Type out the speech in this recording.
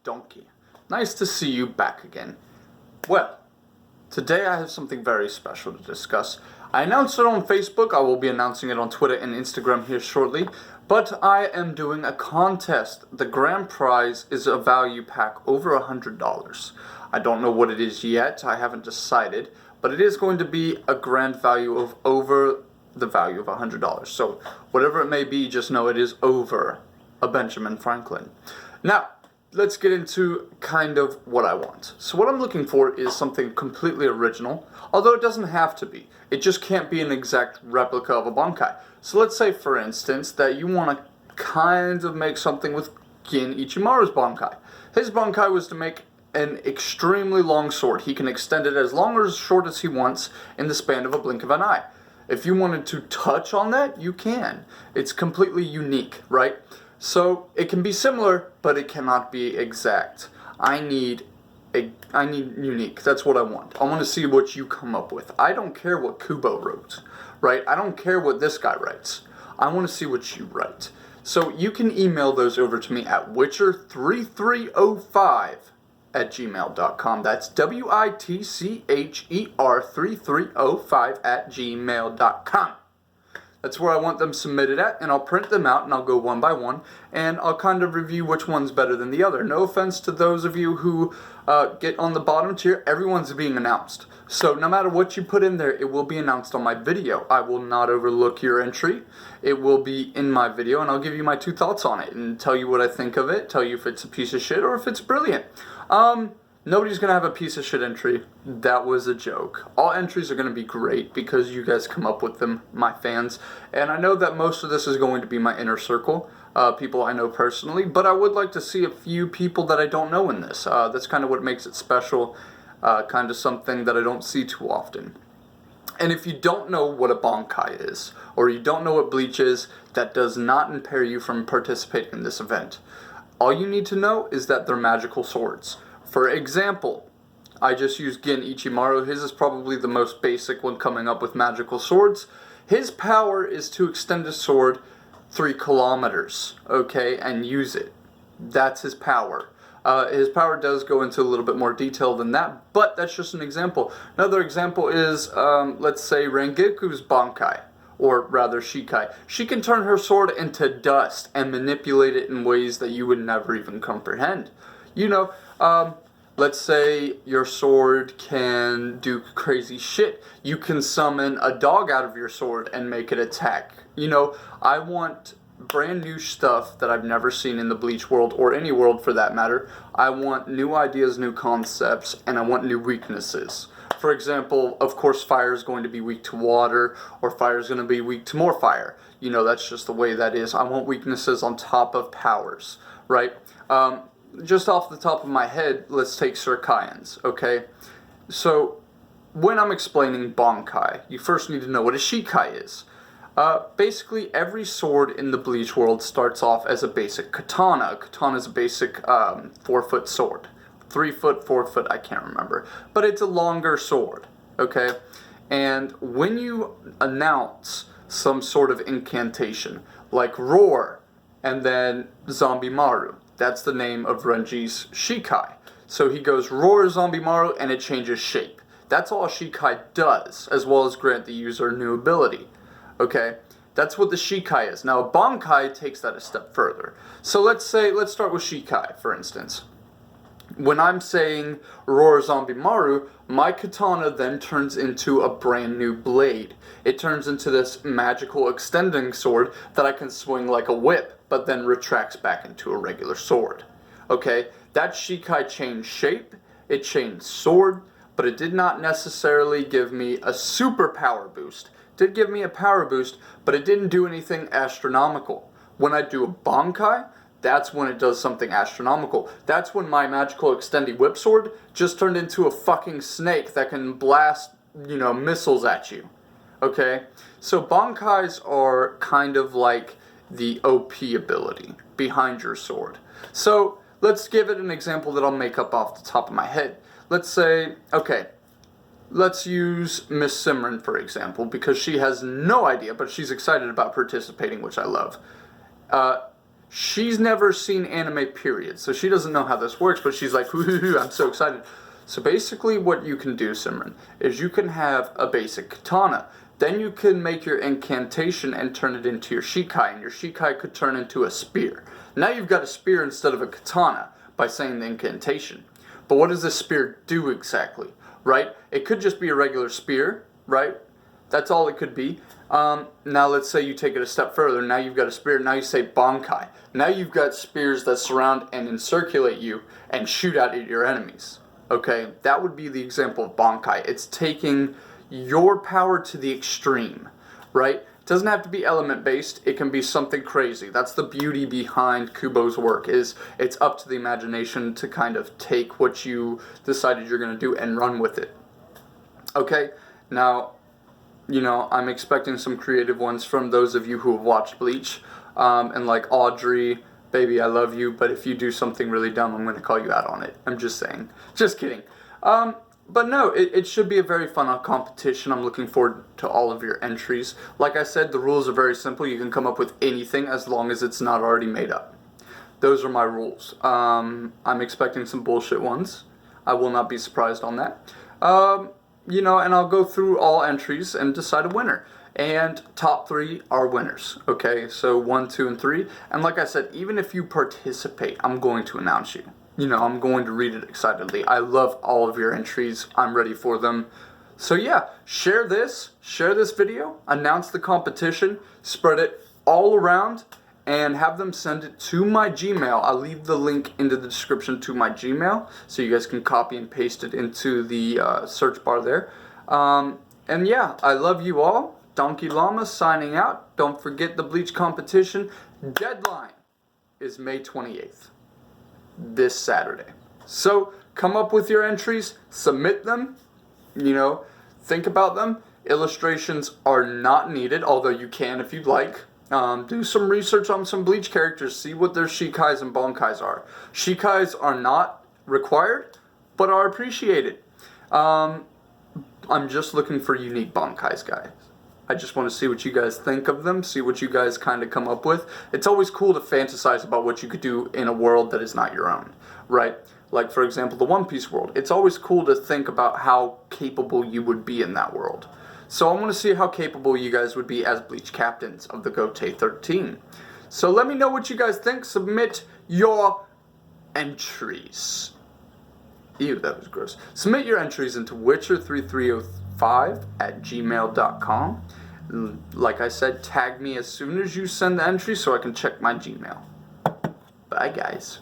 Donkey. Nice to see you back again. Well, today I have something very special to discuss. I announced it on Facebook, I will be announcing it on Twitter and Instagram here shortly, but I am doing a contest. The grand prize is a value pack over $100. I don't know what it is yet, I haven't decided, but it is going to be a grand value of over the value of $100. So whatever it may be, just know it is over a Benjamin Franklin. Now, let's get into kind of what I want. So what I'm looking for is something completely original, although it doesn't have to be. It just can't be an exact replica of a Bankai. So let's say, for instance, that you want to kind of make something with Gin Ichimaru's Bankai. His Bankai was to make an extremely long sword. He can extend it as long or as short as he wants in the span of a blink of an eye. If you wanted to touch on that, you can. It's completely unique, right? So it can be similar, but it cannot be exact. I need unique. That's what I want. I want to see what you come up with. I don't care what Kubo wrote, right? I don't care what this guy writes. I want to see what you write. So you can email those over to me at witcher3305@gmail.com. That's WITCHER3305@gmail.com. That's where I want them submitted at, and I'll print them out, and I'll go one by one, and I'll kind of review which one's better than the other. No offense to those of you who get on the bottom tier, everyone's being announced. So no matter what you put in there, it will be announced on my video. I will not overlook your entry. It will be in my video, and I'll give you my 2 thoughts on it, and tell you what I think of it, tell you if it's a piece of shit or if it's brilliant. Nobody's going to have a piece of shit entry. That was a joke. All entries are going to be great because you guys come up with them, my fans. And I know that most of this is going to be my inner circle, people I know personally, but I would like to see a few people that I don't know in this. That's kind of what makes it special, kind of something that I don't see too often. And if you don't know what a Bankai is, or you don't know what Bleach is, that does not impair you from participating in this event. All you need to know is that they're magical swords. For example, I just used Gin Ichimaru. His is probably the most basic one coming up with magical swords. His power is to extend a sword 3 kilometers, okay, and use it. That's his power. His power does go into a little bit more detail than that, but that's just an example. Another example is, let's say, Rengeku's Bankai, or rather Shikai. She can turn her sword into dust and manipulate it in ways that you would never even comprehend. You know, let's say your sword can do crazy shit. You can summon a dog out of your sword and make it attack. You know, I want brand new stuff that I've never seen in the Bleach world, or any world for that matter. I want new ideas, new concepts, and I want new weaknesses. For example, of course, fire is going to be weak to water, or fire is going to be weak to more fire. You know, that's just the way that is. I want weaknesses on top of powers, right? Just off the top of my head, let's take Surkaians, okay? So, when I'm explaining Bankai, you first need to know what a Shikai is. Basically, every sword in the Bleach world starts off as a basic katana. A katana is a basic 4-foot sword. 3 foot, 4 foot, I can't remember. But it's a longer sword, okay? And when you announce some sort of incantation, like Roar, and then Zombie Maru, that's the name of Renji's Shikai. So he goes Roar Zombie Maru and it changes shape. That's all a Shikai does, as well as grant the user a new ability. Okay? That's what the Shikai is. Now a Bankai takes that a step further. So let's start with Shikai, for instance. When I'm saying Roar Zombie Maru, my katana then turns into a brand new blade. It turns into this magical extending sword that I can swing like a whip, but then retracts back into a regular sword. Okay, that Shikai changed shape, it changed sword, but it did not necessarily give me a super power boost. It did give me a power boost, but it didn't do anything astronomical. When I do a Bankai, that's when it does something astronomical. That's when my magical extending whip sword just turned into a fucking snake that can blast, you know, missiles at you. Okay? So Bankais are kind of like the OP ability behind your sword. So let's give it an example that I'll make up off the top of my head. Let's say, okay, let's use Miss Simran for example, because she has no idea, but she's excited about participating, which I love. she's never seen anime period, so she doesn't know how this works, but she's like, hoo, I'm so excited. So basically what you can do, Simran, is you can have a basic katana. Then you can make your incantation and turn it into your shikai, and your shikai could turn into a spear. Now you've got a spear instead of a katana by saying the incantation. But what does this spear do exactly, right? It could just be a regular spear, right? That's all it could be. Now let's say you take it a step further. Now you've got a spear. Now you say Bankai. Now you've got spears that surround and encirculate you and shoot out at your enemies. Okay, that would be the example of Bankai. It's taking your power to the extreme, right? It doesn't have to be element based. It can be something crazy. That's the beauty behind Kubo's work, is it's up to the imagination to kind of take what you decided you're going to do and run with it. Okay, now, you know, I'm expecting some creative ones from those of you who have watched Bleach, and like Audrey, baby, I love you, but if you do something really dumb, I'm going to call you out on it. I'm just saying. Just kidding. But no, it should be a very fun competition. I'm looking forward to all of your entries. Like I said, the rules are very simple. You can come up with anything as long as it's not already made up. Those are my rules. I'm expecting some bullshit ones. I will not be surprised on that. You know, and I'll go through all entries and decide a winner. And top 3 are winners. Okay, so 1, 2, and 3. And like I said, even if you participate, I'm going to announce you. You know, I'm going to read it excitedly. I love all of your entries. I'm ready for them. So yeah, share this video, announce the competition, spread it all around, and have them send it to my Gmail. I'll leave the link into the description to my Gmail, so you guys can copy and paste it into the search bar there. And yeah, I love you all. Donkey Llama signing out. Don't forget the Bleach competition. Deadline is May 28th. This Saturday. So come up with your entries, submit them, you know, think about them. Illustrations are not needed, although you can if you'd like. Do some research on some Bleach characters, see what their Shikais and Bankais are. Shikais are not required, but are appreciated. I'm just looking for unique Bankais, guys. I just want to see what you guys think of them, see what you guys kind of come up with. It's always cool to fantasize about what you could do in a world that is not your own, right? Like, for example, the One Piece world. It's always cool to think about how capable you would be in that world. So I want to see how capable you guys would be as Bleach captains of the Gote 13. So let me know what you guys think. Submit your entries. Ew, that was gross. Submit your entries into Witcher3305@gmail.com. Like I said, tag me as soon as you send the entry so I can check my Gmail. Bye, guys.